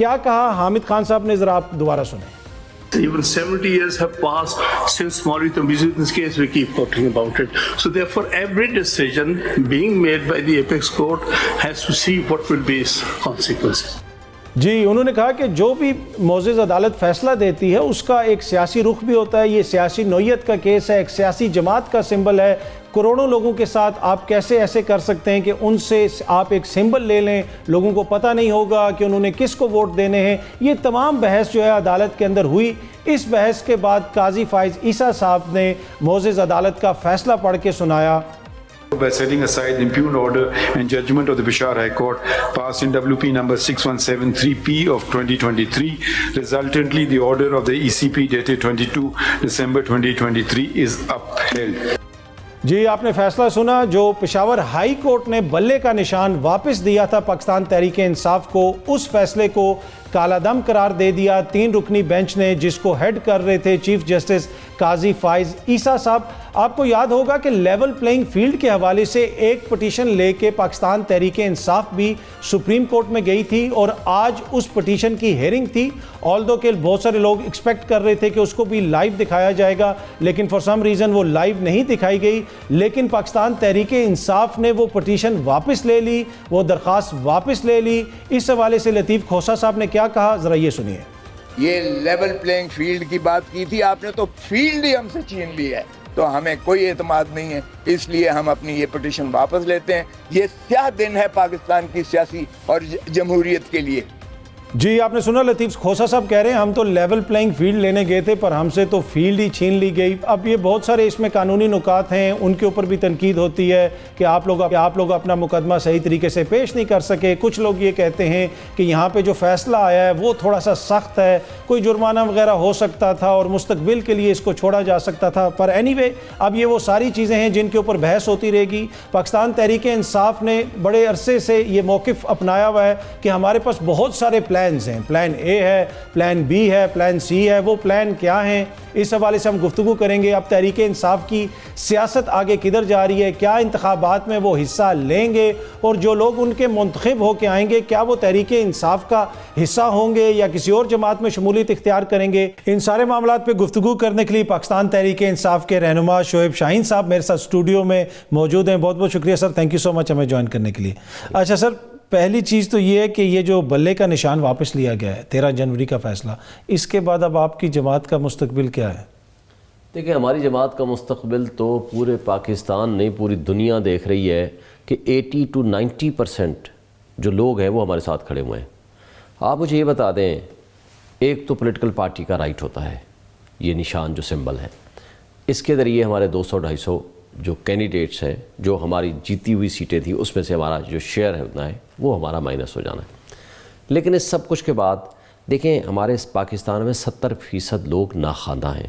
کیا کہا حامد خان صاحب نے، ذرا آپ دوبارہ سنیں. Even 70 years have passed since Maulvi Tamizudin's case. We keep talking about it. So therefore, every decision being made by the apex court has to see what will be its consequences. جی انہوں نے کہا کہ جو بھی معزز عدالت فیصلہ دیتی ہے اس کا ایک سیاسی رخ بھی ہوتا ہے. یہ سیاسی نوعیت کا کیس ہے، ایک سیاسی جماعت کا سمبل ہے. کروڑوں لوگوں کے ساتھ آپ کیسے ایسے کر سکتے ہیں کہ ان سے آپ ایک سمبل لے لیں، لوگوں کو پتہ نہیں ہوگا کہ انہوں نے کس کو ووٹ دینے ہیں. یہ تمام بحث جو ہے عدالت کے اندر ہوئی. اس بحث کے بعد قاضی فائز عیسیٰ صاحب نے معزز عدالت کا فیصلہ پڑھ کے سنایا. By setting aside the impugned order and judgment of the Peshawar High Court passed in WP number 6173P of 2023, resultantly the order of the ECP dated 22 December 2023 is upheld. جی آپ نے فیصلہ سنا جو پشاور ہائی کورٹ نے بلے کا نشان واپس دیا تھا پاکستان تحریک انصاف کو، اس فیصلے کو کالا دم قرار دے دیا 3 رکنی بینچ نے، جس کو ہیڈ کر رہے تھے چیف جسٹس قاضی فائز عیسیٰ صاحب. آپ کو یاد ہوگا کہ لیول پلینگ فیلڈ کے حوالے سے ایک پٹیشن لے کے پاکستان تحریک انصاف بھی سپریم کورٹ میں گئی تھی اور آج اس پٹیشن کی ہیئرنگ تھی. آلدو کہ بہت سارے لوگ ایکسپیکٹ کر رہے تھے کہ اس کو بھی لائیو دکھایا جائے گا، لیکن فار سم ریزن وہ لائیو نہیں دکھائی گئی. لیکن پاکستان تحریک انصاف نے وہ پٹیشن واپس لے لی، وہ درخواست واپس لے لی. اس حوالے سے لطیف کھوسہ صاحب نے کیا کہا، ذرا یہ سنیے. یہ لیول پلینگ فیلڈ کی بات کی تھی آپ نے، تو فیلڈ ہی ہم سے چھین لی ہے، تو ہمیں کوئی اعتماد نہیں ہے، اس لیے ہم اپنی یہ پٹیشن واپس لیتے ہیں. یہ سیاہ دن ہے پاکستان کی سیاسی اور جمہوریت کے لیے. جی آپ نے سنا لطیف کھوسہ صاحب کہہ رہے ہیں ہم تو لیول پلینگ فیلڈ لینے گئے تھے پر ہم سے تو فیلڈ ہی چھین لی گئی. اب یہ بہت سارے اس میں قانونی نکات ہیں، ان کے اوپر بھی تنقید ہوتی ہے کہ آپ لوگ اپنا مقدمہ صحیح طریقے سے پیش نہیں کر سکے. کچھ لوگ یہ کہتے ہیں کہ یہاں پہ جو فیصلہ آیا ہے وہ تھوڑا سا سخت ہے، کوئی جرمانہ وغیرہ ہو سکتا تھا اور مستقبل کے لیے اس کو چھوڑا جا سکتا تھا. پر اینی وے اب یہ وہ ساری چیزیں ہیں جن کے اوپر بحث ہوتی رہے گی. پاکستان تحریک انصاف نے بڑے عرصے سے یہ موقف اپنایا ہوا ہے کہ ہمارے پاس بہت سارے پلانز ہیں، پلان اے ہے، پلان بی ہے، پلان سی ہے. وہ پلان کیا ہیں اس حوالے سے ہم گفتگو کریں گے. اب تحریک انصاف کی سیاست آگے کدھر جا رہی ہے، کیا انتخابات میں وہ حصہ لیں گے اور جو لوگ ان کے منتخب ہو کے آئیں گے کیا وہ تحریک انصاف کا حصہ ہوں گے یا کسی اور جماعت میں شمولیت اختیار کریں گے. ان سارے معاملات پہ گفتگو کرنے کے لیے پاکستان تحریک انصاف کے رہنما شعیب شاہین صاحب میرے ساتھ اسٹوڈیو میں موجود ہیں. بہت بہت شکریہ سر، تھینک یو سو مچ ہمیں جوائن کرنے کے لیے. اچھا سر، پہلی چیز تو یہ ہے کہ یہ جو بلے کا نشان واپس لیا گیا ہے 13 جنوری کا فیصلہ، اس کے بعد اب آپ کی جماعت کا مستقبل کیا ہے؟ دیکھیں ہماری جماعت کا مستقبل تو پورے پاکستان نہیں پوری دنیا دیکھ رہی ہے کہ 80 to 90% جو لوگ ہیں وہ ہمارے ساتھ کھڑے ہوئے ہیں. آپ مجھے یہ بتا دیں، ایک تو پولیٹیکل پارٹی کا رائٹ ہوتا ہے یہ نشان جو سمبل ہے، اس کے ذریعے ہمارے 200-250 جو کینڈیڈیٹس ہیں، جو ہماری جیتی ہوئی سیٹیں تھیں اس میں سے ہمارا جو شیئر ہے اتنا ہے وہ ہمارا مائنس ہو جانا ہے. لیکن اس سب کچھ کے بعد دیکھیں ہمارے پاکستان میں 70% لوگ ناخواندہ ہیں.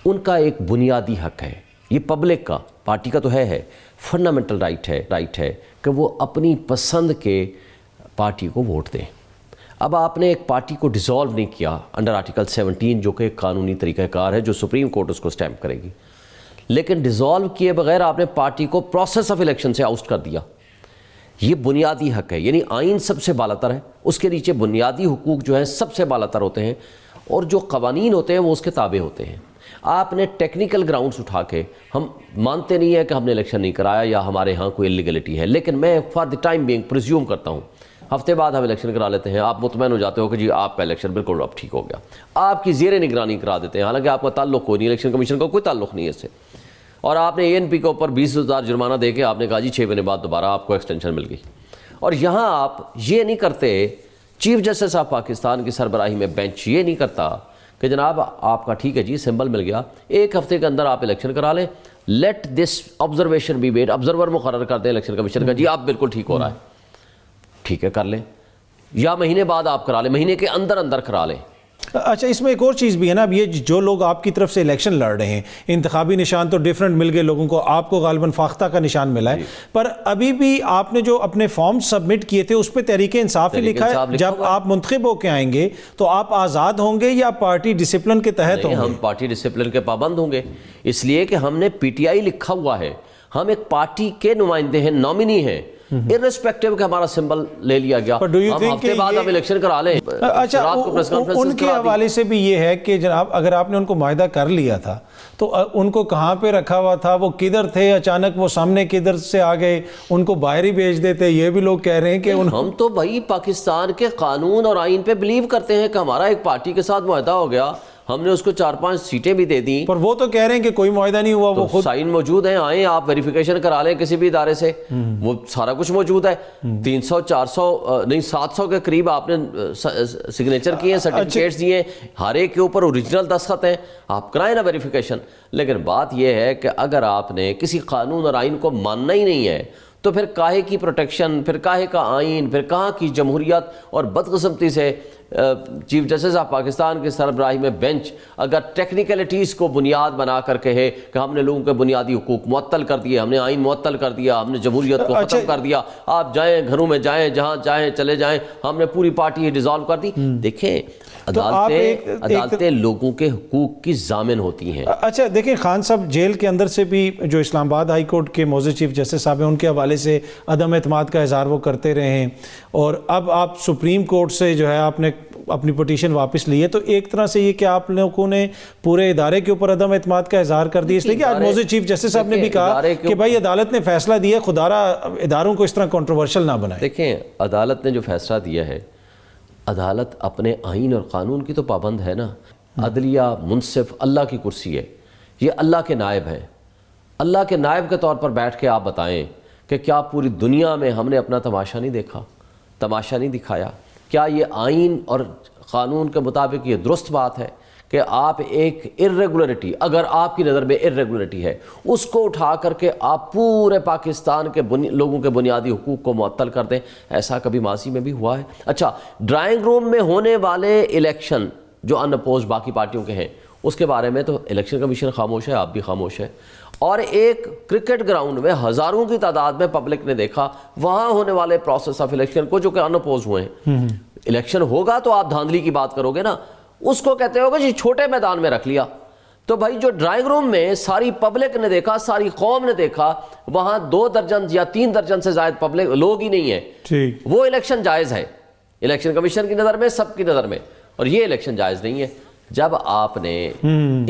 ان کا ایک بنیادی حق ہے، یہ پبلک کا، پارٹی کا تو ہے فنڈامنٹل رائٹ ہے کہ وہ اپنی پسند کے پارٹی کو ووٹ دیں. اب آپ نے ایک پارٹی کو ڈیزالو نہیں کیا انڈر آرٹیکل 17 جو کہ ایک قانونی طریقہ کار ہے جو سپریم کورٹ اس کو اسٹیمپ کرے گی، لیکن ڈیزالو کیے بغیر آپ نے پارٹی کو پروسیس آف الیکشن سے آؤٹ کر دیا. یہ بنیادی حق ہے، یعنی آئین سب سے بالاتر ہے، اس کے نیچے بنیادی حقوق جو ہیں سب سے بالاتر ہوتے ہیں اور جو قوانین ہوتے ہیں وہ اس کے تابع ہوتے ہیں. آپ نے ٹیکنیکل گراؤنڈز اٹھا کے، ہم مانتے نہیں ہیں کہ ہم نے الیکشن نہیں کرایا یا ہمارے ہاں کوئی اللیگلٹی ہے، لیکن میں for the time being presume کرتا ہوں ہفتے بعد ہم الیکشن کرا لیتے ہیں، آپ مطمئن ہو جاتے ہو کہ جی آپ کا الیکشن بالکل اب ٹھیک ہو گیا، آپ کی زیر نگرانی کرا دیتے ہیں، حالانکہ آپ کا تعلق کوئی نہیں، الیکشن کمیشن کا کوئی تعلق نہیں ہے اس سے. اور آپ نے ANP کے اوپر 20,000 جرمانہ دے کے آپ نے کہا جی 6 مہینے بعد دوبارہ آپ کو ایکسٹینشن مل گئی. اور یہاں آپ یہ نہیں کرتے، چیف جسٹس آف پاکستان کی سربراہی میں بینچ یہ نہیں کرتا کہ جناب آپ کا ٹھیک ہے جی سمبل مل گیا، 1 ہفتے کے اندر آپ الیکشن کرا لیں، let this observation be made, observer مقرر کر دیں الیکشن کمیشن کا، جی آپ بالکل ٹھیک ہو رہا ہے، ٹھیک ہے کر لیں، یا مہینے بعد آپ کرا لیں، مہینے کے اندر کرا لیں. اچھا اس میں ایک اور چیز بھی ہے نا، اب یہ جو لوگ آپ کی طرف سے الیکشن لڑ رہے ہیں، انتخابی نشان تو ڈیفرنٹ مل گئے لوگوں کو، آپ کو غالباً فاختہ کا نشان ملا ہے، پر ابھی بھی آپ نے جو اپنے فارم سبمٹ کیے تھے اس پہ تحریک انصاف ہی لکھا ہے. جب آپ منتخب ہو کے آئیں گے تو آپ آزاد ہوں گے یا پارٹی ڈسپلن کے تحت ہوں گے؟ ہم پارٹی ڈسپلن کے پابند ہوں گے، اس لیے کہ ہم نے PTI لکھا ہوا ہے، ہم ایک پارٹی کے نمائندے ہیں، نامنی ہیں. irrespective کہ ہمارا سمبل لے لیا گیا, ہم ہفتے بعد ہم الیکشن کرا لیں. اچھا, ان کے حوالے سے بھی یہ ہے کہ جناب اگر آپ نے ان کو معاہدہ کر لیا تھا تو ان کو کہاں پہ رکھا ہوا تھا, وہ کدھر تھے, اچانک وہ سامنے کدھر سے آ گئے, ان کو باہر ہی بھیج دیتے, یہ بھی لوگ کہہ رہے ہیں کہ ہم تو بھائی پاکستان کے قانون اور آئین پہ بلیو کرتے ہیں کہ ہمارا ایک پارٹی کے ساتھ معاہدہ ہو گیا, ہم نے اس کو 4-5 سیٹیں بھی دے دیں, پر وہ تو کہہ رہے ہیں کہ کوئی معاہدہ نہیں ہوا, وہ خود سائن موجود ہیں, آئیں آپ ویریفیکیشن کرا لیں کسی بھی ادارے سے, وہ سارا کچھ موجود ہے. 300-400 نہیں 700 کے قریب آپ نے سگنیچر کیے ہیں, سرٹیفکیٹس دیے, ہر ایک کے اوپر اوریجنل دستخط ہیں, آپ کرائیں نا ویریفیکیشن. لیکن بات یہ ہے کہ اگر آپ نے کسی قانون اور آئین کو ماننا ہی نہیں ہے تو پھر کاہے کی پروٹیکشن, پھر کاہے کا آئین, پھر کہاں کی جمہوریت. اور بدقسمتی سے چیف جسٹس آف پاکستان کی سربراہی میں بینچ اگر ٹیکنیکلٹیز کو بنیاد بنا کر کہے کہ ہم نے لوگوں کے بنیادی حقوق معطل کر دیے, ہم نے آئین معطل کر دیا, ہم نے جمہوریت کو ختم کر دیا, آپ جائیں گھروں میں جائیں, جہاں چاہیں چلے جائیں, ہم نے پوری پارٹی ڈیزالو کر دی. دیکھیں عدالتیں لوگوں کے حقوق کی ضامن ہوتی ہیں. اچھا دیکھیں خان صاحب, جیل کے اندر سے بھی جو اسلام آباد ہائی کورٹ کے موزز چیف جسٹس صاحب ہیں ان کے حوالے سے عدم اعتماد کا اظہار وہ کرتے رہے ہیں, اور اب آپ سپریم کورٹ سے جو ہے آپ نے اپنی پٹیشن واپس لی ہے, تو ایک طرح سے یہ کہ آپ لوگوں نے پورے ادارے کے اوپر عدم اعتماد کا اظہار کر دیا, اس لیے کہ آج موزز چیف جسٹس صاحب نے بھی کہا کہ بھائی عدالت نے فیصلہ دیا, خدا را اداروں کو اس طرح کنٹروورشل نہ بنائے. دیکھیں عدالت نے جو فیصلہ دیا ہے, عدالت اپنے آئین اور قانون کی تو پابند ہے نا. عدلیہ منصف اللہ کی کرسی ہے, یہ اللہ کے نائب ہیں. اللہ کے نائب کے طور پر بیٹھ کے آپ بتائیں کہ کیا پوری دنیا میں ہم نے اپنا تماشا نہیں دیکھا, تماشا نہیں دکھایا؟ کیا یہ آئین اور قانون کے مطابق یہ درست بات ہے کہ آپ ایک ارریگولرٹی, اگر آپ کی نظر میں ارریگولرٹی ہے, اس کو اٹھا کر کے آپ پورے پاکستان کے لوگوں کے بنیادی حقوق کو معطل کر دیں؟ ایسا کبھی ماضی میں بھی ہوا ہے؟ اچھا, ڈرائنگ روم میں ہونے والے الیکشن جو ان اپوزڈ باقی پارٹیوں کے ہیں, اس کے بارے میں تو الیکشن کمیشن خاموش ہے, آپ بھی خاموش ہے. اور ایک کرکٹ گراؤنڈ میں ہزاروں کی تعداد میں پبلک نے دیکھا وہاں ہونے والے پروسیس آف الیکشن کو جو کہ ان اپوز ہوئے ہیں. الیکشن ہوگا تو آپ دھاندلی کی بات کرو گے نا, اس کو کہتے ہوگا جی چھوٹے میدان میں رکھ لیا. تو بھائی جو ڈرائنگ روم میں ساری پبلک نے دیکھا, ساری قوم نے دیکھا, وہاں 2 درجن یا 3 درجن سے زائد پبلک لوگ ہی نہیں ہیں, وہ الیکشن جائز ہے الیکشن کمیشن کی نظر میں, سب کی نظر میں, اور یہ الیکشن جائز نہیں ہے. جب آپ نے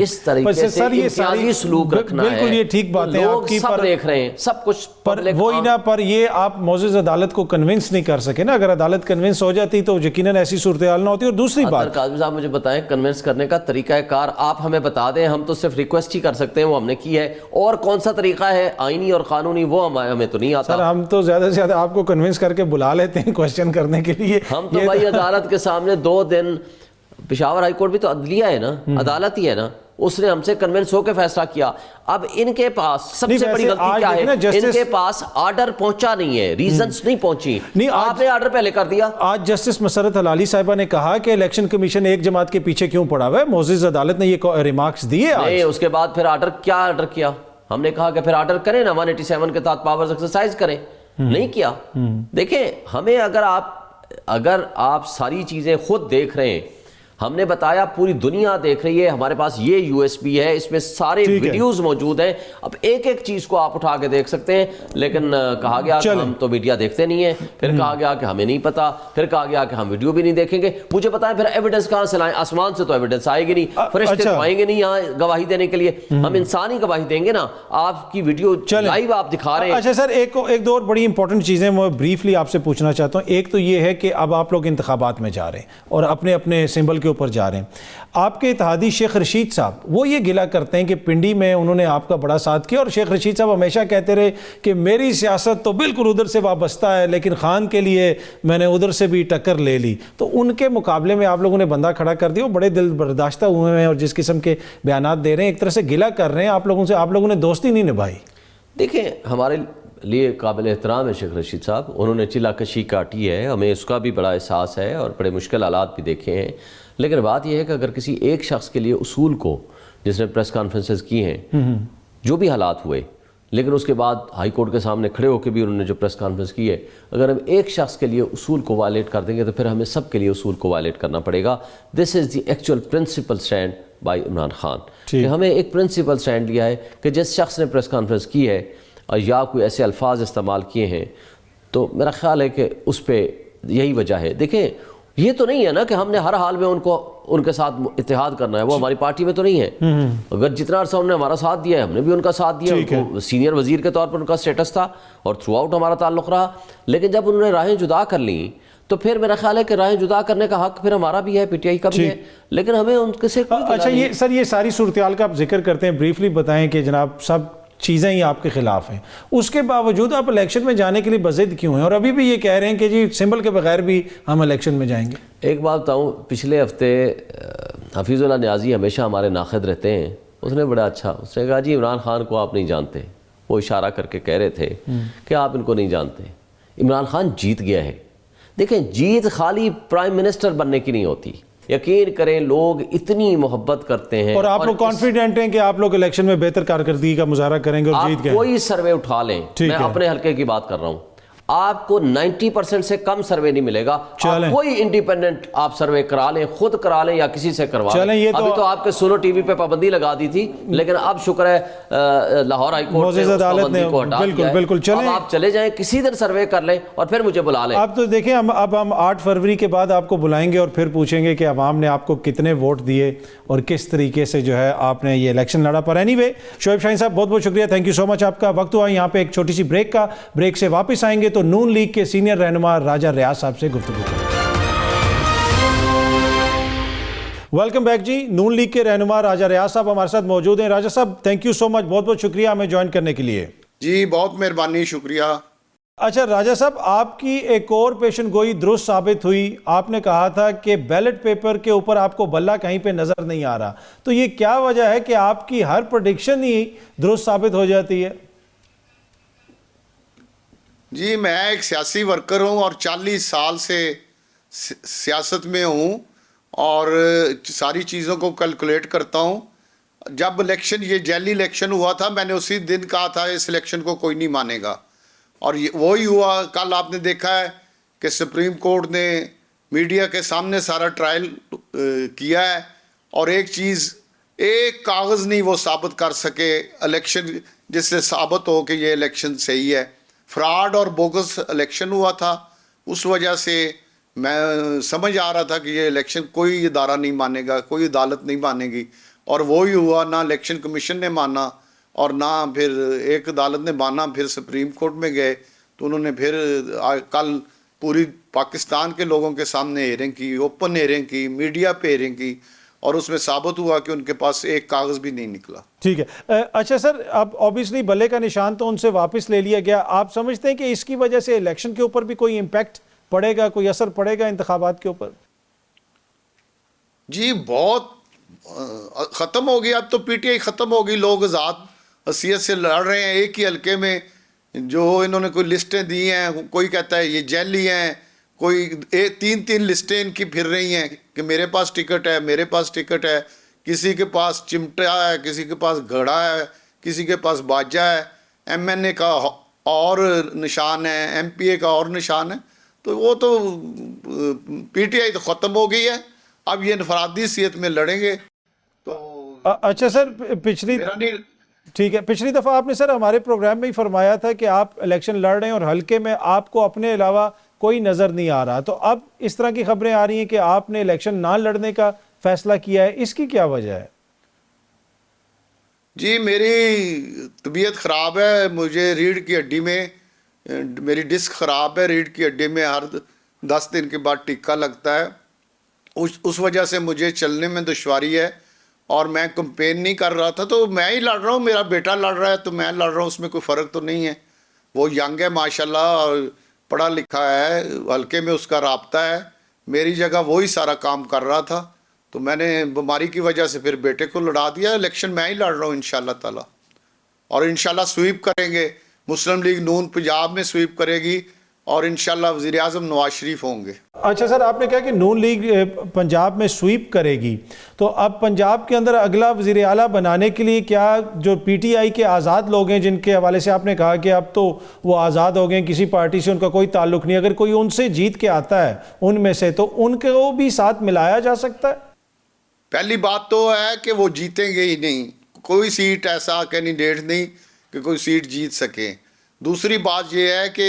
اس طریقے سے امتیازی سلوک رکھنا ہے, بالکل یہ ٹھیک بات ہے, لوگ سب دیکھ رہے ہیں, سب کچھ وہی نا, پر یہ آپ موزز عدالت کو کنونس نہیں کر سکے نا. اگر عدالت کنونس ہو جاتی تو یقیناً ایسی صورتحال نہ ہوتی. اور دوسری بات, قاضی صاحب مجھے بتائیں کنونس کرنے کا طریقہ کار آپ ہمیں بتا دیں, ہم تو صرف ریکویسٹ ہی کر سکتے ہیں, وہ ہم نے کی ہے, اور کون سا طریقہ ہے آئینی اور قانونی وہ ہمیں تو نہیں آتا. سر ہم تو زیادہ سے زیادہ آپ کو کنونس کر کے بلا لیتے ہیں کوشچن کرنے کے لیے. ہم تو بھائی عدالت کے سامنے 2 دن, پشاور ہائی کورٹ بھی تو عدلیہ ہے نا, عدالت ہی ہے نا, اس نے ہم سے کنونس ہو کے فیصلہ کیا. اب ان کے پاس سب سے بڑی غلطی کیا ہے, ان کے پاس آرڈر پہنچا نہیں ہے, ریزنز نہیں پہنچی, آپ نے آرڈر پہلے کر دیا. آج جسٹس مسرت ہلالی صاحبہ نے کہا کہ الیکشن کمیشن ایک جماعت کے پیچھے کیوں پڑا ہوا ہے. موزز عدالت نے یہ ریمارکس دیے. نہیں, اس کے بعد پھر آرڈر کیا, ہم نے کہا کہ پھر آرڈر کریں نا, 187 کے تحت پاورز ایکسرسائز کریں, نہیں کیا. دیکھیں ہمیں اگر آپ ساری چیزیں خود دیکھ رہے ہیں, ہم نے بتایا پوری دنیا دیکھ رہی ہے, ہمارے پاس یہ USB ہے, اس میں سارے ویڈیوز موجود ہیں, اب ایک ایک چیز کو آپ اٹھا کے دیکھ سکتے ہیں. لیکن کہا گیا کہ ہم تو میڈیا دیکھتے نہیں ہیں, پھر کہا گیا کہ ہمیں نہیں پتا, پھر کہا گیا کہ ہم ویڈیو بھی نہیں دیکھیں گے. مجھے بتائیں پھر ایویڈنس کہاں سے لائیں؟ آسمان سے تو ایویڈنس آئے گی نہیں, فرشتے تو آئیں گے نہیں یہاں گواہی دینے کے لیے, ہم انسانی گواہی دیں گے نا. آپ کی ویڈیو لائیو آپ دکھا رہے ہیں. اچھا سر, ایک دو اور بڑی امپورٹنٹ چیزیں میں بریفلی آپ سے پوچھنا چاہتا ہوں. ایک تو یہ ہے کہ اب آپ لوگ انتخابات میں جا رہے ہیں اور اپنے اپنے سمبل کے اوپر جا رہے ہیں. آپ کے اتحادی شیخ رشید صاحب وہ یہ گلہ کرتے ہیں کہ پنڈی میں انہوں نے آپ کا بڑا ساتھ کیا, اور شیخ رشید صاحب ہمیشہ کہتے رہے کہ میری سیاست تو بالکل ادھر سے وابستہ ہے, لیکن خان کے لیے میں نے ادھر سے بھی ٹکر لے لی. تو ان کے مقابلے میں آپ لوگوں نے بندہ کھڑا کر دیا, وہ بڑے دل برداشتہ ہوئے ہیں اور جس قسم کے بیانات دے رہے ہیں ایک طرح سے گلہ کر رہے ہیں آپ لوگوں سے, آپ لوگوں نے دوستی نہیں نبھائی. دیکھیں ہمارے لیے قابل احترام ہے شیخ رشید صاحب, انہوں نے چلا کشی کاٹی ہے, ہمیں اس کا بھی بڑا احساس ہے اور بڑے مشکل حالات بھی دیکھے ہیں. لیکن بات یہ ہے کہ اگر کسی ایک شخص کے لیے اصول کو, جس نے پریس کانفرنسز کی ہیں, جو بھی حالات ہوئے, لیکن اس کے بعد ہائی کورٹ کے سامنے کھڑے ہو کے بھی انہوں نے جو پریس کانفرنس کی ہے, اگر ہم ایک شخص کے لیے اصول کو وائلیٹ کر دیں گے تو پھر ہمیں سب کے لیے اصول کو وائلیٹ کرنا پڑے گا. This is the actual principle stand by Imran Khan, کہ ہمیں ایک پرنسپل اسٹینڈ لیا ہے کہ جس شخص نے پریس کانفرنس کی ہے یا کوئی ایسے الفاظ استعمال کیے ہیں تو میرا خیال ہے کہ اس پہ یہی وجہ ہے. دیکھیں یہ تو نہیں ہے نا کہ ہم نے ہر حال میں ان کے ساتھ اتحاد کرنا ہے, وہ ہماری پارٹی میں تو نہیں ہے. اگر جتنا عرصہ انہوں نے ہمارا ساتھ دیا ہے ہم نے بھی ان کا ساتھ دیا, ان کو سینئر وزیر کے طور پر ان کا سٹیٹس تھا اور تھرو آؤٹ ہمارا تعلق رہا. لیکن جب انہوں نے راہیں جدا کر لیں تو پھر میرا خیال ہے کہ راہیں جدا کرنے کا حق پھر ہمارا بھی ہے, پی ٹی آئی کا بھی ہے, لیکن ہمیں ان کے سے اچھا یہ سر یہ ساری صورتحال کا آپ ذکر کرتے ہیں, بریفلی بتائیں کہ جناب سب چیزیں ہی آپ کے خلاف ہیں, اس کے باوجود آپ الیکشن میں جانے کے لیے بضد کیوں ہیں, اور ابھی بھی یہ کہہ رہے ہیں کہ جی سمبل کے بغیر بھی ہم الیکشن میں جائیں گے؟ ایک بات بتاؤں, پچھلے ہفتے حفیظ اللہ نیازی ہمیشہ ہمارے ناقد رہتے ہیں, اس نے بڑا اچھا اس نے کہا جی عمران خان کو آپ نہیں جانتے, وہ اشارہ کر کے کہہ رہے تھے کہ آپ ان کو نہیں جانتے. عمران خان جیت گیا ہے. دیکھیں جیت خالی پرائم منسٹر بننے کی نہیں ہوتی, یقین کریں لوگ اتنی محبت کرتے ہیں. اور آپ لوگ کانفیڈنٹ ہیں کہ آپ لوگ الیکشن میں بہتر کارکردگی کا مظاہرہ کریں گے اور جیت گئے؟ آپ کوئی سروے اٹھا لیں, میں اپنے حلقے کی بات کر رہا ہوں, آپ کو 90% سے کم سروے نہیں ملے گا. آپ کوئی انڈیپینڈنٹ آپ سروے کرا لیں, خود کرا لیں یا کسی سے کروا لیں. ابھی تو آپ کے سنو ٹی وی پہ پابندی لگا دی تھی, لیکن اب شکر ہے لاہور ہائی کورٹ نے اس پابندی کو ہٹا دیا ہے. اب آپ چلے جائیں کسی دن سروے کر لیں اور پھر مجھے بلا لیں. اب تو دیکھیں اب ہم 8 فروری کے بعد آپ کو بلائیں گے اور پھر پوچھیں گے کہ عوام نے آپ کو کتنے ووٹ دیے اور کس طریقے سے جو ہے آپ نے یہ الیکشن لڑا. پر اینی وے شعیب شاہین صاحب بہت بہت شکریہ, تھینک یو سو مچ. آپ کا وقت ہوا یہاں پہ ایک چھوٹی سی بریک کا, بریک سے واپس آئیں گے تو نون لیگ کے سینئر رہنما راجہ ریاض صاحب سے گفتگو کریں. ویلکم بیک جی. نون لیگ کے رہنما راجہ ریاض صاحب ہمارے ساتھ موجود ہیں. راجہ صاحب تھینک یو سو مچ, بہت بہت شکریہ ہمیں جوائن کرنے کے لیے. جی بہت مہربانی, شکریہ. اچھا راجہ صاحب, آپ کی ایک اور پیشن گوئی درست ثابت ہوئی. آپ نے کہا تھا کہ بیلٹ پیپر کے اوپر آپ کو بلہ کہیں پہ نظر نہیں آ رہا, تو یہ کیا وجہ ہے کہ آپ کی ہر پریڈکشن ہی درست ثابت ہو جاتی ہے؟ جی میں ایک سیاسی ورکر ہوں اور 40 سال سے سیاست میں ہوں اور ساری چیزوں کو کیلکولیٹ کرتا ہوں. جب الیکشن یہ جیلی الیکشن ہوا تھا میں نے اسی دن کہا تھا اس الیکشن کو کوئی نہیں مانے گا, اور وہی ہوا. کل آپ نے دیکھا ہے کہ سپریم کورٹ نے میڈیا کے سامنے سارا ٹرائل کیا ہے, اور ایک چیز ایک کاغذ نہیں وہ ثابت کر سکے الیکشن جس سے ثابت ہو کہ یہ الیکشن صحیح ہے. فراڈ اور بوگس الیکشن ہوا تھا, اس وجہ سے میں سمجھ آ رہا تھا کہ یہ الیکشن کوئی ادارہ نہیں مانے گا, کوئی عدالت نہیں مانے گی, اور وہی ہوا. نہ الیکشن کمیشن نے مانا اور نہ پھر ایک عدالت نے مانا. پھر سپریم کورٹ میں گئے تو انہوں نے پھر کل پوری پاکستان کے لوگوں کے سامنے ہیئرنگ کی, اوپن ہیئرنگ کی, میڈیا پہ ہیئرنگ کی, اور اس میں ثابت ہوا کہ ان کے پاس ایک کاغذ بھی نہیں نکلا. ٹھیک ہے. اچھا سر, اب اوبیسلی بلے کا نشان تو ان سے واپس لے لیا گیا. آپ سمجھتے ہیں کہ اس کی وجہ سے الیکشن کے اوپر بھی کوئی امپیکٹ پڑے گا, کوئی اثر پڑے گا انتخابات کے اوپر؟ جی بہت ختم ہو گیا, اب تو پی ٹی آئی ختم ہو گئی. لوگ آزاد حیثیت سے لڑ رہے ہیں ایک ہی حلقے میں. جو انہوں نے کوئی لسٹیں دی ہیں, کوئی کہتا ہے یہ جیلی ہیں, کوئی 3 لسٹیں ان کی پھر رہی ہیں کہ میرے پاس ٹکٹ ہے, میرے پاس ٹکٹ ہے. کسی کے پاس چمٹا ہے, کسی کے پاس گھڑا ہے, کسی کے پاس باجا ہے, ایم این اے کا اور نشان ہے, ایم پی اے کا اور نشان ہے. تو وہ تو پی ٹی آئی تو ختم ہو گئی ہے, اب یہ انفرادی حیثیت میں لڑیں گے. تو اچھا سر, پچھلی دفعہ آپ نے سر ہمارے پروگرام میں ہی فرمایا تھا کہ آپ الیکشن لڑ رہے ہیں اور حلقے میں آپ کو اپنے علاوہ کوئی نظر نہیں آ رہا, تو اب اس طرح کی خبریں آ رہی ہیں کہ آپ نے الیکشن نہ لڑنے کا فیصلہ کیا ہے, اس کی کیا وجہ ہے؟ جی میری طبیعت خراب ہے, مجھے ریڑھ کی ہڈی میں میری ڈسک خراب ہے, ریڑھ کی ہڈی میں ہر 10 دن کے بعد ٹکا لگتا ہے. اس وجہ سے مجھے چلنے میں دشواری ہے, اور میں کمپین نہیں کر رہا تھا. تو میں ہی لڑ رہا ہوں, میرا بیٹا لڑ رہا ہے تو میں لڑ رہا ہوں, اس میں کوئی فرق تو نہیں ہے. وہ ینگ ہے ماشاءاللہ اور پڑھا لکھا ہے, حلقے میں اس کا رابطہ ہے. میری جگہ وہی سارا کام کر رہا تھا, تو میں نے بیماری کی وجہ سے پھر بیٹے کو لڑا دیا. الیکشن میں ہی لڑ رہا ہوں انشاءاللہ تعالی, اور انشاءاللہ سویپ کریں گے. مسلم لیگ نون پنجاب میں سویپ کرے گی, اور انشاءاللہ وزیر اعظم نواز شریف ہوں گے. اچھا سر, آپ نے کہا کہ نون لیگ پنجاب میں سویپ کرے گی, تو اب پنجاب کے اندر اگلا وزیر اعلیٰ بنانے کے لیے کیا جو پی ٹی آئی کے آزاد لوگ ہیں جن کے حوالے سے آپ نے کہا کہ اب تو وہ آزاد ہو گئے, کسی پارٹی سے ان کا کوئی تعلق نہیں, اگر کوئی ان سے جیت کے آتا ہے ان میں سے, تو ان کو بھی ساتھ ملایا جا سکتا ہے؟ پہلی بات تو ہے کہ وہ جیتیں گے ہی نہیں, کوئی سیٹ ایسا کینڈیڈیٹ نہیں کہ کوئی سیٹ جیت سکے. دوسری بات یہ ہے کہ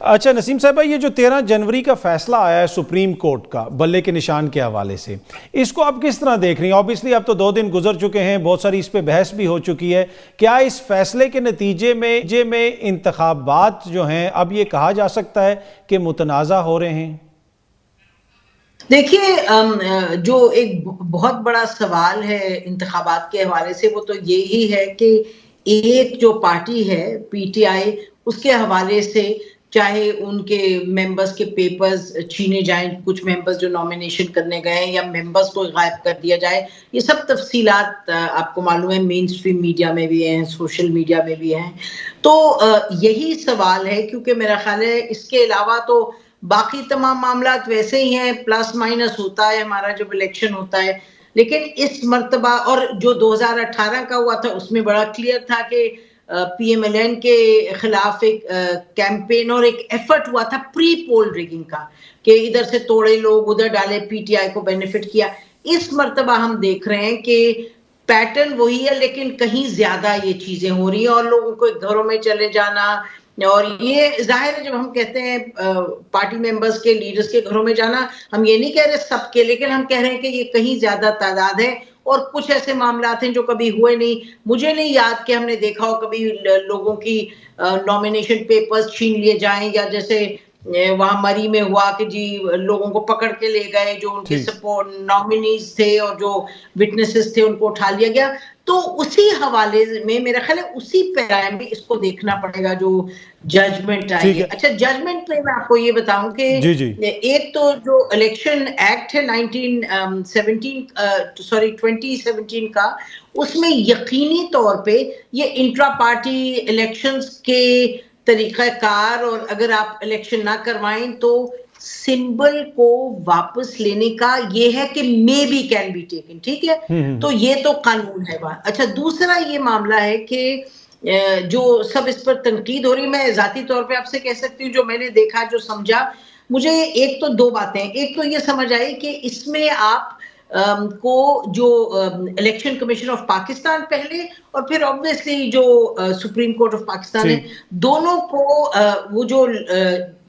اچھا نسیم صاحبہ، یہ جو 13 جنوری کا فیصلہ آیا ہے سپریم کورٹ کا بلے کے نشان کے حوالے سے، اس کو آپ کس طرح دیکھ رہی ہیں؟ اوبیسلی اب تو 2 دن گزر چکے ہیں، بہت ساری اس پہ بحث بھی ہو چکی ہے. کیا اس فیصلے کے نتیجے میں انتخابات جو ہیں اب یہ کہا جا سکتا ہے کہ متنازع ہو رہے ہیں؟ دیکھیے، جو ایک بہت بڑا سوال ہے انتخابات کے حوالے سے وہ تو یہی ہے کہ ایک جو پارٹی ہے پی ٹی آئی، اس کے حوالے سے چاہے ان کے ممبرز کے پیپرز چھینے جائیں، کچھ ممبرز جو نامینیشن کرنے گئے ہیں، یا ممبرز کو غائب کر دیا جائے، یہ سب تفصیلات آپ کو معلوم ہے مین سٹریم میڈیا میں بھی ہیں، سوشل میڈیا میں بھی ہیں. تو یہی سوال ہے، کیونکہ میرا خیال ہے اس کے علاوہ تو باقی تمام معاملات ویسے ہی ہیں، پلس مائنس ہوتا ہے ہمارا جب الیکشن ہوتا ہے. لیکن اس مرتبہ، اور جو 2018 کا ہوا تھا اس میں بڑا کلیئر تھا کہ پی ایم ایل این کے خلاف ایک کیمپین اور ایک ایفرٹ ہوا تھا پری پول ریگنگ کا، کہ ادھر سے توڑے لوگ، ادھر ڈالے، پی ٹی آئی کو بینیفٹ کیا. اس مرتبہ ہم دیکھ رہے ہیں کہ پیٹرن وہی ہے، لیکن کہیں زیادہ یہ چیزیں ہو رہی ہیں، اور لوگوں کو گھروں میں چلے جانا، اور یہ ظاہر ہے جب ہم کہتے ہیں پارٹی ممبرز کے، لیڈرز کے گھروں میں جانا، ہم یہ نہیں کہہ رہے سب کے، لیکن ہم کہہ رہے ہیں کہ یہ کہیں زیادہ تعداد ہے. اور کچھ ایسے معاملات ہیں جو کبھی ہوئے نہیں، مجھے نہیں یاد کہ ہم نے دیکھا ہو کبھی لوگوں کی نامینیشن پیپرز چھین لیے جائیں، یا جیسے وہاں مری میں ہوا کہ جی لوگوں کو پکڑ کے لے گئے جو ان کے سپورٹ نامینیز تھے اور جو وٹنسز تھے ان کو اٹھا لیا گیا. تو اسی حوالے میں میرا خیال ہے اسی پیرائم میں اس کو دیکھنا پڑے گا جو ججمنٹ آئی ہے. اچھا، ججمنٹ میں آپ کو یہ بتاؤں کہ ایک تو جو الیکشن ایکٹ ہے 2017 کا، اس میں یقینی طور پہ یہ انٹرا پارٹی الیکشنز کے طریقہ کار، اور اگر آپ الیکشن نہ کروائیں تو سمبل کو واپس لینے کا یہ ہے کہ may be can be taken. ٹھیک ہے، تو یہ تو قانون ہے بات. اچھا، دوسرا یہ معاملہ ہے کہ جو سب اس پر تنقید ہو رہی، میں ذاتی طور پہ آپ سے کہہ سکتی ہوں جو میں نے دیکھا، جو سمجھا، مجھے ایک تو 2 باتیں. ایک تو یہ سمجھ آئی کہ اس میں آپ کو جو الیکشن کمیشن آف پاکستان پہلے، اور پھر obviously جو سپریم کورٹ آف پاکستان ہے، دونوں کو وہ جو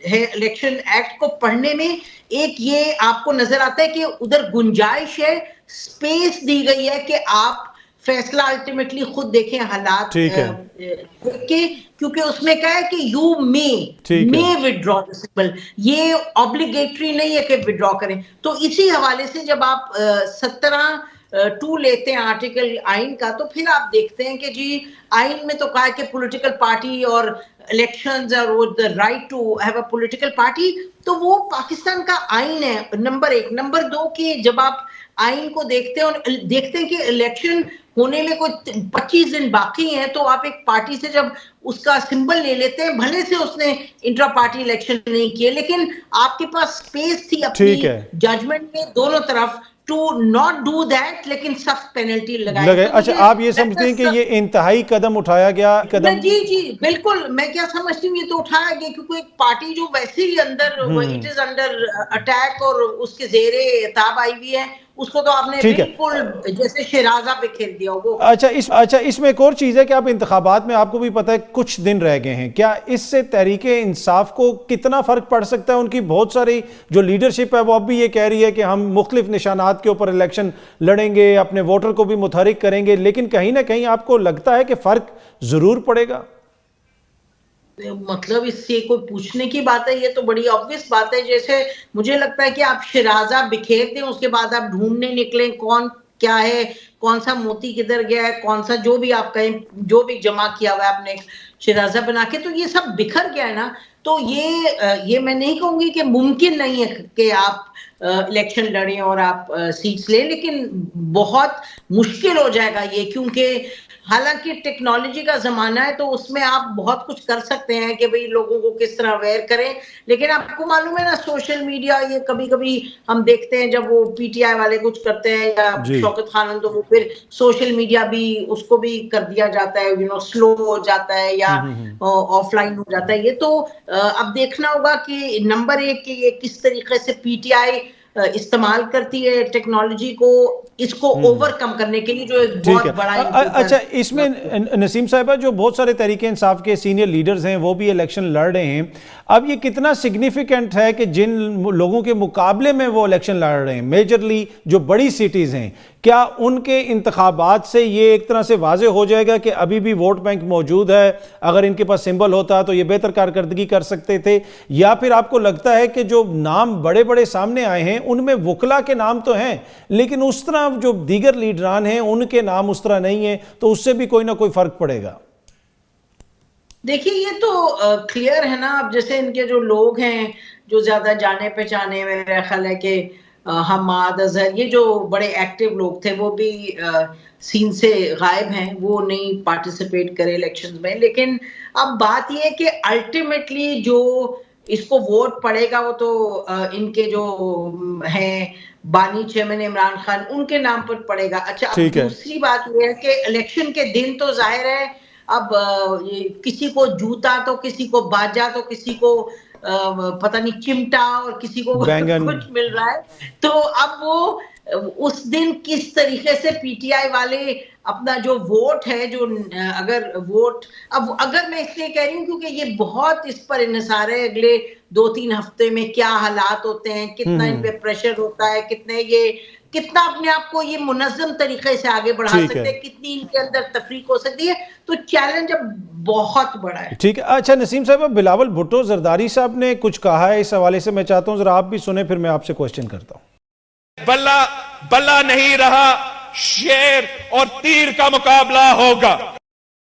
ہے الیکشن ایکٹ کو پڑھنے میں ایک یہ آپ کو نظر آتا ہے کہ ادھر گنجائش ہے، سپیس دی گئی ہے کہ آپ فیصلہ الٹیمیٹلی خود دیکھیں حالات کے، کیونکہ اس میں کہا ہے کہ you may withdraw the symbol، یہ obligatory نہیں ہے کہ withdraw کریں. تو اسی حوالے سے جب آپ 17(2) لیتے ہیں آرٹیکل آئین کا، تو پھر آپ دیکھتے ہیں کہ جی آئین میں تو کہا ہے کہ پولیٹیکل پارٹی اور الیکشنز اور وہ the right to have a political party، تو وہ پاکستان کا آئین ہے نمبر 1. نمبر 2 کہ جب آپ آئین کو دیکھتے ہیں اور دیکھتے ہیں کہ الیکشن ہونے میں کوئی 25 دن باقی ہیں، تو آپ ایک پارٹی سے جب اس کا سمبل لے لیتے ہیں، بھلے سے اس نے انٹرا پارٹی الیکشن نہیں کیے، لیکن آپ کے پاس سپیس تھی اپنی ججمنٹ میں دونوں طرف ٹو ناٹ ڈو دیٹ، لیکن سخت پینلٹی لگائے. اچھا، آپ یہ سمجھتے ہیں کہ یہ انتہائی قدم اٹھایا گیا؟ جی بالکل، میں کیا سمجھتی ہوں یہ تو اٹھایا گیا، کیونکہ ایک پارٹی جو ویسے ہی اندر اٹ از انڈر اٹیک اور اس کے زیر اعتاب آئی ہوئی ہے، اس کو تو آپ نے بالکل جیسے شیرازہ پہ کھیل دیا وہ. اچھا، اس میں ایک اور چیز ہے کہ آپ انتخابات میں، آپ کو بھی پتہ ہے کچھ دن رہ گئے ہیں، کیا اس سے تحریک انصاف کو کتنا فرق پڑ سکتا ہے؟ ان کی بہت ساری جو لیڈرشپ ہے وہ اب بھی یہ کہہ رہی ہے کہ ہم مختلف نشانات کے اوپر الیکشن لڑیں گے، اپنے ووٹر کو بھی متحرک کریں گے، لیکن کہیں نہ کہیں آپ کو لگتا ہے کہ فرق ضرور پڑے گا؟ مطلب اس سے کوئی پوچھنے کی بات ہے؟ یہ تو بڑی obvious بات ہے. جیسے مجھے لگتا ہے کہ آپ شیرازہ بکھیر دیں، اس کے بعد آپ ڈھونڈنے نکلیں کون کیا ہے، کون سا موتی کدھر گیا ہے، کون سا جو بھی آپ کہیں، جو بھی جمع کیا ہوا ہے آپ نے شیرازہ بنا کے، تو یہ سب بکھر گیا ہے نا. تو یہ میں نہیں کہوں گی کہ ممکن نہیں ہے کہ آپ الیکشن لڑیں اور آپ سیٹس لیں، لیکن بہت مشکل ہو جائے گا یہ، کیونکہ حالانکہ ٹیکنالوجی کا زمانہ ہے تو اس میں آپ بہت کچھ کر سکتے ہیں کہ بھئی لوگوں کو کس طرح اویئر کریں، لیکن آپ کو معلوم ہے نا سوشل میڈیا، یہ کبھی کبھی ہم دیکھتے ہیں جب وہ پی ٹی آئی والے کچھ کرتے ہیں یا شوکت خانم، تو وہ پھر سوشل میڈیا بھی اس کو بھی کر دیا جاتا ہے، سلو ہو جاتا ہے یا آف لائن ہو جاتا ہے. یہ تو اب دیکھنا ہوگا کہ نمبر 1 کہ یہ کس طریقے سے پی ٹی آئی استعمال کرتی ہے ٹیکنالوجی کو اس کو اوورکم کرنے کے لیے جو ایک بہت بڑا اچھا اس میں نسیم صاحبہ جو بہت سارے تحریک انصاف کے سینئر لیڈرز ہیں وہ بھی الیکشن لڑ رہے ہیں، اب یہ کتنا سگنیفیکنٹ ہے کہ جن لوگوں کے مقابلے میں وہ الیکشن لڑ رہے ہیں میجرلی جو بڑی سٹیز ہیں، کیا ان کے انتخابات سے یہ ایک طرح سے واضح ہو جائے گا کہ ابھی بھی ووٹ بینک موجود ہے، اگر ان کے پاس سمبل ہوتا تو یہ بہتر کارکردگی کر سکتے تھے؟ یا پھر آپ کو لگتا ہے کہ جو نام بڑے بڑے سامنے آئے ہیں ان میں وکلا کے نام تو ہیں لیکن اس طرح جو دیگر لیڈران ہیں ان کے نام اس طرح نہیں ہیں، تو اس سے بھی کوئی نہ کوئی فرق پڑے گا؟ دیکھیے یہ تو کلیئر ہے نا، اب جیسے ان کے جو لوگ ہیں جو زیادہ جانے پہچانے، میرا خیال ہے کہ حماد اظہر، یہ جو بڑے ایکٹیو لوگ تھے وہ بھی سین سے غائب ہیں، وہ نہیں پارٹیسپیٹ کرے الیکشنز میں. لیکن اب بات یہ ہے کہ الٹیمیٹلی جو اس کو ووٹ پڑے گا وہ تو ان کے جو ہیں بانی چیئرمین عمران خان ان کے نام پر پڑے گا. اچھا اب دوسری بات یہ ہے کہ الیکشن کے دن تو ظاہر ہے اب کسی کو جوتا تو کسی کو باجا تو کسی کو پتہ نہیں چمٹا اور کسی کو کچھ مل رہا ہے، تو اب وہ اس دن کس طریقے سے پی ٹی آئی والے اپنا جو ووٹ ہے، جو اگر ووٹ، اب اگر میں اس لیے کہہ رہی ہوں کیونکہ یہ بہت اس پر انحصار ہے اگلے 2-3 ہفتے میں کیا حالات ہوتے ہیں، کتنا ان پہ پریشر ہوتا ہے، کتنا اپنے آپ کو یہ منظم طریقے سے آگے بڑھا سکتے ہیں، کتنی ان کے اندر تفریق ہو سکتی ہے، تو چیلنج اب بہت بڑا ہے. ٹھیک ہے. اچھا نسیم صاحب، بلاول بھٹو زرداری صاحب نے کچھ کہا ہے اس حوالے سے، میں چاہتا ہوں ذرا آپ بھی سنیں پھر میں آپ سے کوسچن کرتا ہوں. بلہ نہیں رہا، شیر اور تیر کا مقابلہ ہوگا.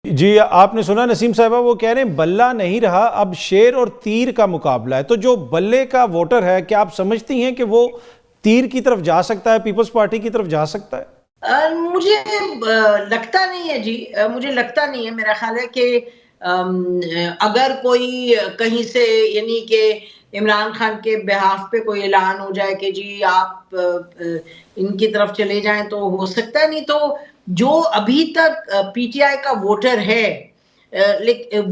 جی آپ نے سنا نسیم صاحبہ، وہ کہہ رہے ہیں بلہ نہیں رہا، اب شیر اور تیر کا مقابلہ ہے. تو جو بلے کا ووٹر ہے کیا آپ سمجھتی ہیں کہ وہ تیر کی طرف جا سکتا ہے، پیپلز پارٹی کی طرف جا سکتا ہے؟ مجھے لگتا نہیں ہے جی، مجھے لگتا نہیں ہے. میرا خیال ہے کہ اگر کوئی کہیں سے یعنی کہ عمران خان کے بہاف پہ کوئی اعلان ہو جائے کہ جی آپ ان کی طرف چلے جائیں تو ہو سکتا ہے، نہیں تو جو ابھی تک پی ٹی آئی کا ووٹر ہے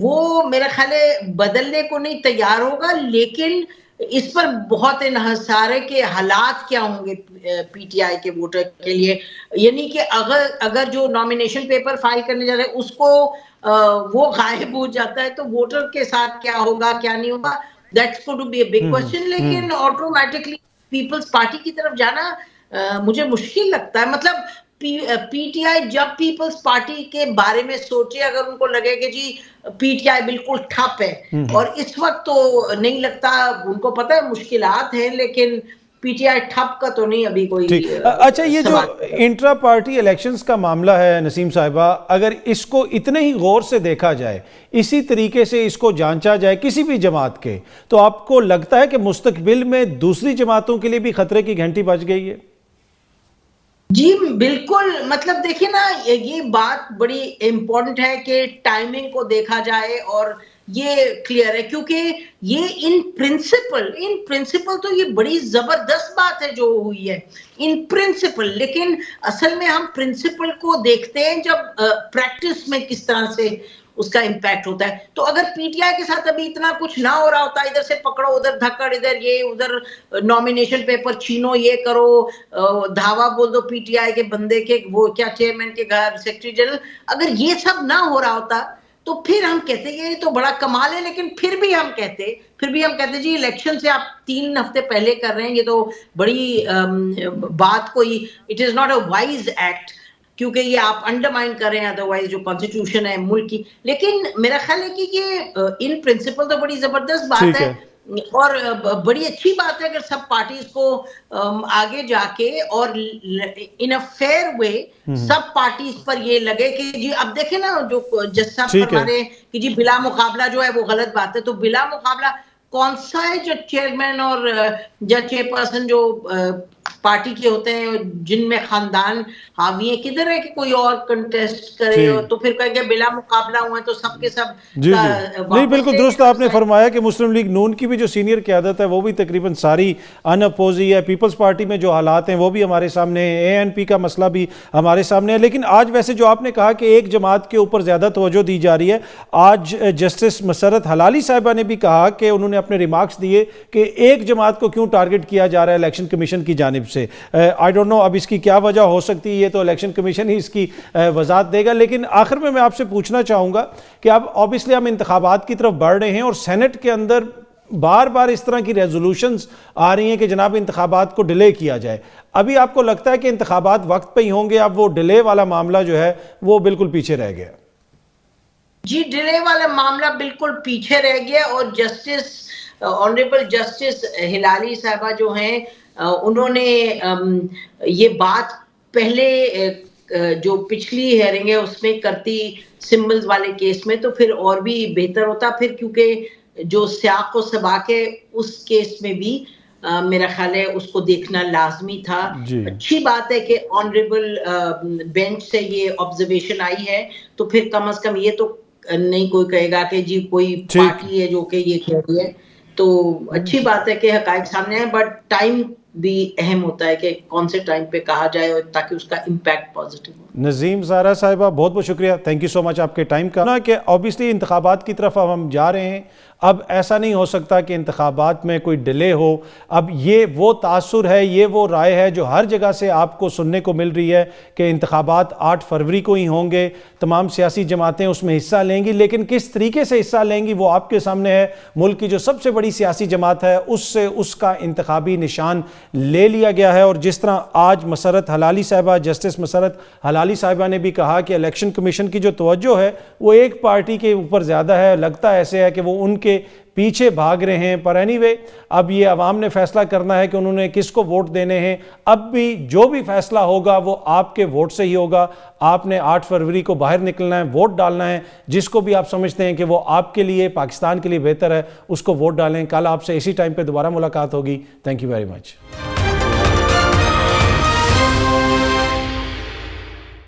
وہ میرا خیال ہے بدلنے کو نہیں تیار ہوگا. لیکن اس پر بہت انحصار ہے کہ حالات کیا ہوں گے پی ٹی آئی کے ووٹر کے لیے، یعنی کہ اگر جو نامینیشن پیپر فائل کرنے جا رہے ہیں اس کو وہ غائب ہو جاتا ہے تو ووٹر کے ساتھ کیا ہوگا کیا نہیں ہوگا، that's going to be a big question. لیکن آٹومیٹکلی پیپلز پارٹی کی طرف جانا مجھے مشکل لگتا ہے. مطلب پی ٹی آئی جب پیپلز پارٹی کے بارے میں سوچے، اگر ان کو لگے کہ جی پی ٹی آئی بالکل ٹھپ ہے، اور اس وقت تو نہیں لگتا، ان کو پتہ ہے مشکلات ہیں لیکن پی ٹی آئی ٹھپ کا تو نہیں ابھی کوئی. اچھا یہ جو انٹرا پارٹی الیکشنز کا معاملہ ہے نسیم صاحبہ، اگر اس کو اتنے ہی غور سے دیکھا جائے، اسی طریقے سے اس کو جانچا جائے کسی بھی جماعت کے، تو آپ کو لگتا ہے کہ مستقبل میں دوسری جماعتوں کے لیے بھی خطرے کی گھنٹی بج گئی ہے؟ جی بالکل. مطلب دیکھیں نا، یہ بات بڑی امپورٹنٹ ہے کہ ٹائمنگ کو دیکھا جائے، اور یہ کلیئر ہے کیونکہ یہ ان پرنسپل تو یہ بڑی زبردست بات ہے جو ہوئی ہے ان پرنسپل. لیکن اصل میں ہم پرنسپل کو دیکھتے ہیں جب پریکٹس میں کس طرح سے اس کا امپیکٹ ہوتا ہے. تو اگر پی ٹی آئی کے ساتھ ابھی اتنا کچھ نہ ہو رہا ہوتا، ادھر سے پکڑو ادھر دھکڑ، ادھر یہ ادھر نامینیشن پیپر چھینو، یہ کرو، دھاوا بول دو پی ٹی آئی کے بندے کے، وہ کیا چیئرمین کے گھر، سیکرٹری جنرل، اگر یہ سب نہ ہو رہا ہوتا تو پھر ہم کہتے ہیں یہ تو بڑا کمال ہے. لیکن پھر بھی ہم کہتے جی الیکشن سے آپ 3 ہفتے پہلے کر رہے ہیں، یہ تو بڑی بات کوئی، it is not a wise act, کیونکہ یہ آپ انڈرمائن کر رہے ہیں ادروائز جو کانسٹیٹیوشن ہے ملک کی. لیکن میرا خیال ہے کہ یہ ان پرنسپل تو بڑی زبردست بات ہے، اور بڑی اچھی بات ہے اگر سب پارٹیز کو آگے جا کے اور ان اے فیئر وے سب پارٹیز پر یہ لگے کہ جی اب دیکھیں نا جو جج صاحب فرما رہے ہیں کہ جی بلا مقابلہ جو ہے وہ غلط بات ہے. تو بلا مقابلہ کون سا ہے جو چیئرمین اور یا چیئر پرسن جو پارٹی کے ہوتے ہیں جن میں خاندان حاوی ہیں، کدھر ہے کہ کوئی اور کنٹیسٹ کرے تو پھر کہیں گے بلا مقابلہ ہوئے تو سب کے سب. جی نہیں بالکل درست آپ نے فرمایا کہ مسلم لیگ نون کی بھی جو سینئر قیادت ہے وہ بھی تقریباً ساری ان اپوزی ہے. پیپلز پارٹی میں جو حالات ہیں وہ بھی ہمارے سامنے ہیں، اے این پی کا مسئلہ بھی ہمارے سامنے ہے. لیکن آج ویسے جو آپ نے کہا کہ ایک جماعت کے اوپر زیادہ توجہ دی جا رہی ہے، آج جسٹس مسرت حلالی صاحبہ نے بھی کہا کہ انہوں نے اپنے ریمارکس دیے کہ ایک جماعت کو کیوں ٹارگٹ کیا جا رہا ہے الیکشن کمیشن کی جانب سے. آئی ڈونٹ نو اب اس کی کیا وجہ ہو سکتی ہے, یہ تو الیکشن کمیشن ہی اس کی وضاحت دے گا. لیکن آخر میں آپ سے پوچھنا چاہوں گا کہ اب آبویسلی ہم انتخابات کی طرف بڑھ رہے ہیں اور سینٹ کے اندر بار بار اس طرح کی ریزولوشنز آ رہی ہیں کہ جناب انتخابات کو ڈیلے کیا جائے. ابھی آپ کو لگتا ہے کہ انتخابات وقت پہ ہی ہوں گے, اب وہ ڈیلے والا معاملہ جو ہے وہ بالکل پیچھے رہ گیا؟ جی, ڈیلے والا معاملہ بالکل پیچھے رہ گیا اور آنریبل جسٹس ہلالی صاحبہ جو ہیں انہوں نے یہ بات پہلے جو پچھلی ہیئرنگ ہے اس میں کرتی سمبلز والے کیس میں تو پھر اور بھی بہتر ہوتا, پھر کیونکہ جو سیاق و سباق ہے اس کیس میں بھی میرا خیال ہے اس کو دیکھنا لازمی تھا. اچھی بات ہے کہ آنریبل بینچ سے یہ آبزرویشن آئی ہے, تو پھر کم از کم یہ تو نہیں کوئی کہے گا کہ جی کوئی پارٹی ہے جو کہ یہ کہہ رہی ہے. تو اچھی بات ہے کہ حقائق سامنے ہیں, بٹ ٹائم بھی اہم ہوتا ہے کہ کون سے ٹائم پہ کہا جائے تاکہ اس کا امپیکٹ پازیٹیو ہو. نظیم زہرا صاحبہ بہت بہت شکریہ, تھینک یو سو مچ آپ کے ٹائم کا. کہ آبویسلی انتخابات کی طرف اب ہم جا رہے ہیں, اب ایسا نہیں ہو سکتا کہ انتخابات میں کوئی ڈیلے ہو. اب یہ وہ تاثر ہے, یہ وہ رائے ہے جو ہر جگہ سے آپ کو سننے کو مل رہی ہے کہ انتخابات 8 فروری کو ہی ہوں گے, تمام سیاسی جماعتیں اس میں حصہ لیں گی, لیکن کس طریقے سے حصہ لیں گی وہ آپ کے سامنے ہے. ملک کی جو سب سے بڑی سیاسی جماعت ہے اس سے اس کا انتخابی نشان لے لیا گیا ہے. اور جس طرح آج مسرت ہلالی صاحبہ, جسٹس مسرت ہلالی صاحبہ نے بھی کہا کہ الیکشن کمیشن کی جو توجہ ہے وہ ایک پارٹی کے اوپر زیادہ ہے, لگتا ایسے ہے کہ وہ ان کے پیچھے بھاگ رہے ہیں. پر اینی وے اب یہ عوام نے فیصلہ کرنا ہے کہ انہوں نے کس کو ووٹ دینے ہیں. اب بھی جو بھی فیصلہ ہوگا وہ آپ کے ووٹ سے ہی ہوگا. آپ نے 8 فروری کو باہر نکلنا ہے, ووٹ ڈالنا ہے, جس کو بھی آپ سمجھتے ہیں کہ وہ آپ کے لیے, پاکستان کے لیے بہتر ہے, اس کو ووٹ ڈالیں. کل آپ سے اسی ٹائم پہ دوبارہ ملاقات ہوگی. Thank you very much.